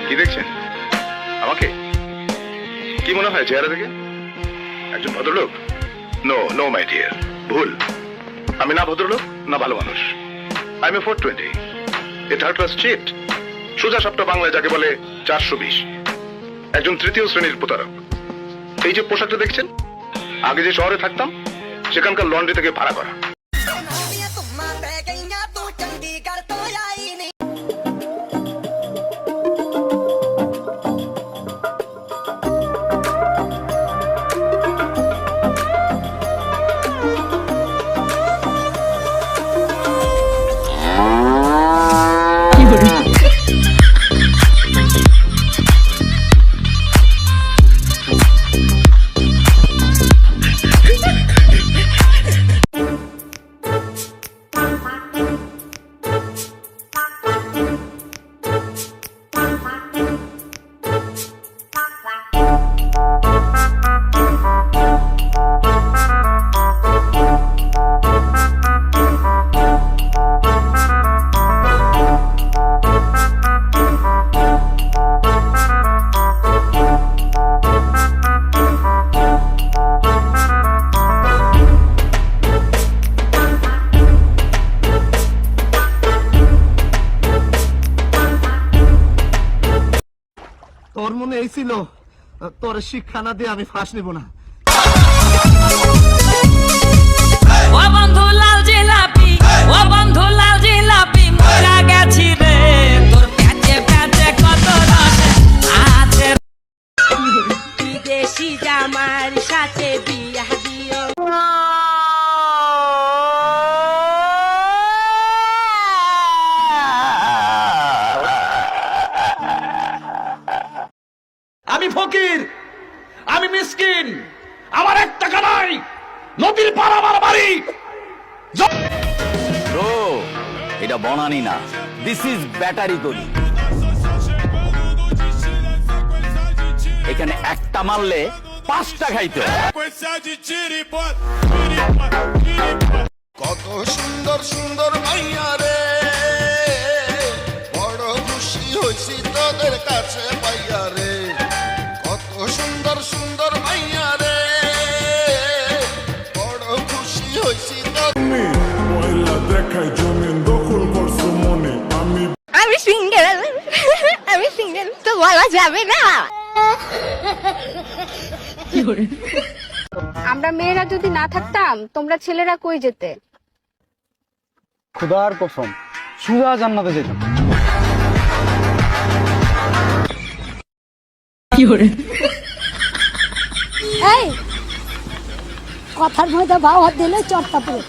কি দেখছেন? আমাকে কি মনে হয় চেহারা থেকে? একজন ভদ্রলোক? নো নো মাই ডিয়ার, ভুল। আমি না ভদ্রলোক না ভালো মানুষ। I am a 420, a third class cheat. সোজা সাপটা বাংলায় যাকে বলে 420। একজন তৃতীয় শ্রেণীর প্রতারক। এই যে পোশাকটা দেখছেন, আগে যে শহরে থাকতাম সেখানকার লন্ড্রি থেকে ভাড়া করা। তোর মনে এই ছিল তোর শিক্ষা না দিয়ে আমি ফাঁস নিব না। ও বন্ধু লাল জিলাপি, ও বন্ধু লাল জিলাপি, মরা গেছি রে তোর প্যাচে প্যাচে কত রস আছে। বিদেশি জামার সাথে বিয়া দিও। আমি ফকির, আমি মিসকিন, আমার 1 টাকা নাই, নদীর পার আমার বাড়ি। ব্রো, এটা বনানি না, দিস ইজ ব্যাটারি তৈরি। এখানে একটা মারলে 5টা খাইতে। কত সুন্দর সুন্দর মাইয়া রে, বড় খুশি হইছি তোদের কাছে পাইয়া রে। কত সুন্দর সুন্দর মাইয়া রে, বড় খুশি হইছি আমি সিঙ্গেল, আমি সিঙ্গেল তো বলা যাবে না। আমরা মেয়েরা যদি না থাকতাম তোমরা ছেলেরা কই যেতে? খুদার কসম, সুজা জান্নাতে যেতাম। এই কথার মধ্যে ভাও দিলে চটটা পড়ে